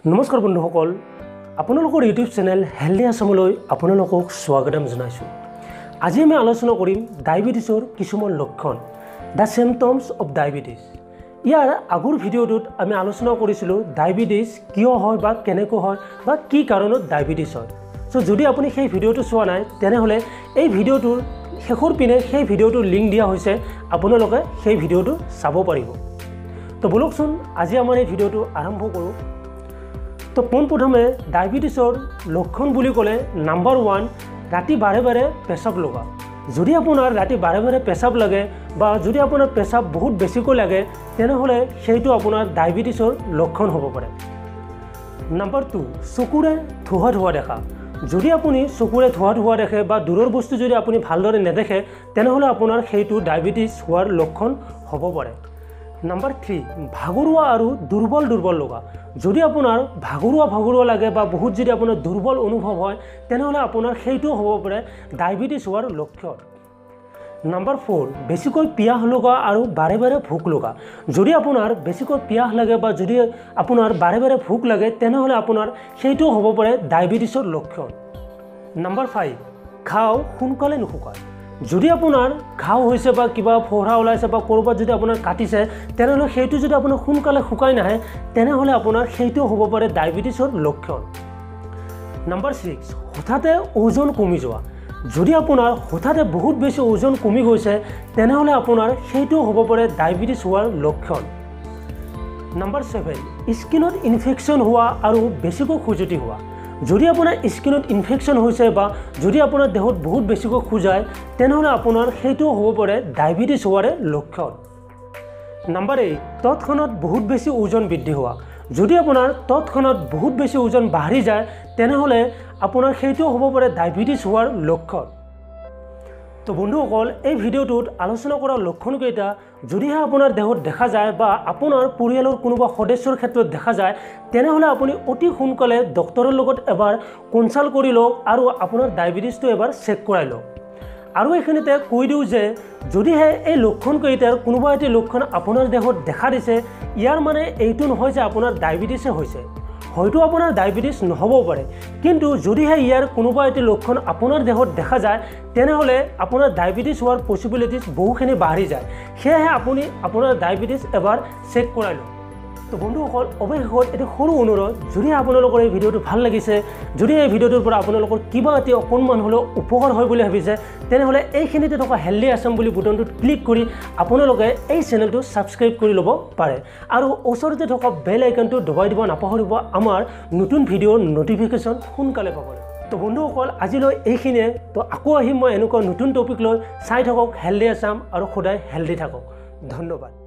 নমস্কাৰ বন্ধুসকল আপোনালোকৰ ইউটিউব চেনেল হেল্ডি আসামলৈ আপোনালোকক স্বাগতম জনাইছো। আজি আমি আলোচনা কৰিম ডায়াবেটিছৰ কিছুমান লক্ষণ দা সিম্পটমস অফ ডায়াবেটিছ। ইয়াৰ আগৰ ভিডিঅ'টোত আমি আলোচনা কৰিছিলোঁ ডায়াবেটিছ কিয় হয় বা কেনেকৈ হয় বা কি কাৰণত ডায়াবেটিছ হয়। সো যদি আপুনি সেই ভিডিঅ'টো চোৱা নাই তেনেহ'লে এই ভিডিঅ'টোৰ শেষৰ পিনে সেই ভিডিঅ'টোৰ লিংক দিয়া হৈছে, আপোনালোকে সেই ভিডিঅ'টো চাব পাৰিব। তো বলকচোন আজি আমাৰ এই ভিডিঅ'টো আৰম্ভ কৰোঁ। তো পোনপ্ৰথমে ডায়াবেটিছৰ লক্ষণ বুলি ক'লে নাম্বাৰ 1 ৰাতি বাৰে বাৰে পেচাব লগা। যদি আপোনাৰ ৰাতি বাৰে বাৰে পেচাব লাগে বা যদি আপোনাৰ পেচাব বহুত বেছিকৈ লাগে তেনেহ'লে সেইটো আপোনাৰ ডায়াবেটিছৰ লক্ষণ হ'ব পাৰে। নাম্বাৰ 2 চকুৰে ধোঁৱা ধোঁৱা দেখা। যদি আপুনি চকুৰে ধোঁৱা ধোঁৱা দেখে বা দূৰৰ বস্তু যদি আপুনি ভালদৰে নেদেখে তেনেহ'লে আপোনাৰ সেইটো ডায়াবেটিছ হোৱাৰ লক্ষণ হ'ব পাৰে। নাম্বাৰ 3 ভাগৰুৱা আৰু দুৰ্বল লগা। যদি আপোনাৰ ভাগৰুৱা লাগে বা বহুত যদি আপোনাৰ দুৰ্বল অনুভৱ হয় তেনেহ'লে আপোনাৰ সেইটো হ'ব পাৰে ডায়াবেটিছ হোৱাৰ লক্ষণ। নাম্বাৰ 4 বেছিকৈ পিয়াহ লগা আৰু বাৰে বাৰে ভোক লগা। যদি আপোনাৰ বেছিকৈ পিয়াহ লাগে বা যদি আপোনাৰ বাৰে বাৰে ভোক লাগে তেনেহ'লে আপোনাৰ সেইটো হ'ব পাৰে ডায়াবেটিছৰ লক্ষণ। নাম্বাৰ 5 ঘাও সোনকালে নুশুকায়। যদি আপোনাৰ ঘাও হৈছে বা কিবা ফোঁহৰা ওলাইছে বা ক'ৰবাত যদি আপোনাৰ কাটিছে তেনেহ'লে সেইটো যদি আপোনাৰ সোনকালে শুকাই নাহে তেনেহ'লে আপোনাৰ সেইটো হ'ব পাৰে ডায়াবেটিছৰ লক্ষণ। নাম্বাৰ 6 হঠাতে ওজন কমি যোৱা। যদি আপোনাৰ হঠাতে বহুত বেছি ওজন কমি গৈছে তেনেহ'লে আপোনাৰ সেইটো হ'ব পাৰে ডায়াবেটিছ হোৱাৰ লক্ষণ। নাম্বাৰ 7 স্কিনত ইনফেকশ্যন হোৱা আৰু বেছিকৈ খুজতি হোৱা। যদি আপোনাৰ স্কিনত ইনফেকশ্যন হৈছে বা যদি আপোনাৰ দেহত বহুত বেছিকৈ খুজায় তেনেহ'লে আপোনাৰ সেইটো হ'ব পাৰে ডায়াবেটিছ হোৱাৰে লক্ষণ। নাম্বাৰ 8 তৎক্ষণাত বহুত বেছি ওজন বৃদ্ধি হোৱা। যদি আপোনাৰ তৎক্ষণাত বহুত বেছি ওজন বাঢ়ি যায় তেনেহ'লে আপোনাৰ সেইটো হ'ব পাৰে ডায়াবেটিছ হোৱাৰ লক্ষণ। তো বন্ধুসকল এই ভিডিঅ'টোত আলোচনা কৰা লক্ষণকেইটা যদিহে আপোনাৰ দেহত দেখা যায় বা আপোনাৰ পৰিয়ালৰ কোনোবা সদস্যৰ ক্ষেত্ৰত দেখা যায় তেনেহ'লে আপুনি অতি সোনকালে ডক্টৰৰ লগত এবাৰ কনচাল্ট কৰি লওক আৰু আপোনাৰ ডায়াবেটিছটো এবাৰ চেক কৰাই লওক। আৰু এইখিনিতে কৈ দিওঁ যে যদিহে এই লক্ষণকেইটাৰ কোনোবা এটি লক্ষণ আপোনাৰ দেহত দেখা দিছে ইয়াৰ মানে এইটো নহয় যে আপোনাৰ ডায়াবেটিছে হৈছে। হয়তো আপোনাৰ ডায়াবেটিছ নহ'বও পাৰে, কিন্তু যদিহে ইয়াৰ কোনোবা এটি লক্ষণ আপোনাৰ দেহত দেখা যায় তেনেহ'লে আপোনাৰ ডায়াবেটিছ হোৱাৰ পচিবিলিটিছ বহুখিনি বাঢ়ি যায়। সেয়েহে আপুনি আপোনাৰ ডায়াবেটিছ এবাৰ চেক কৰাই লওক। তো বন্ধুসকল অৱশেষত এটি সৰু অনুৰোধ, যদি আপোনালোকৰ এই ভিডিঅ'টো ভাল লাগিছে, যদি এই ভিডিঅ'টোৰ পৰা আপোনালোকৰ কিবা এটি অকণমান হ'লেও উপকাৰ হয় বুলি ভাবিছে তেনেহ'লে এইখিনিতে থকা হেল্ডি আসাম বুলি বুটনটোত ক্লিক কৰি আপোনালোকে এই চেনেলটো ছাবস্ক্ৰাইব কৰি ল'ব পাৰে আৰু ওচৰতে থকা বেল আইকনটো দবাই দিব নাপাহৰিব আমাৰ নতুন ভিডিঅ'ৰ নটিফিকেশ্যন সোনকালে পাবলৈ। তো বন্ধুসকল আজিলৈ এইখিনিয়ে। তো আকৌ আহিম মই এনেকুৱা নতুন টপিক লৈ। চাই থাকক হেল্ডি আসাম আৰু সদায় হেল্ডি থাকক। ধন্যবাদ।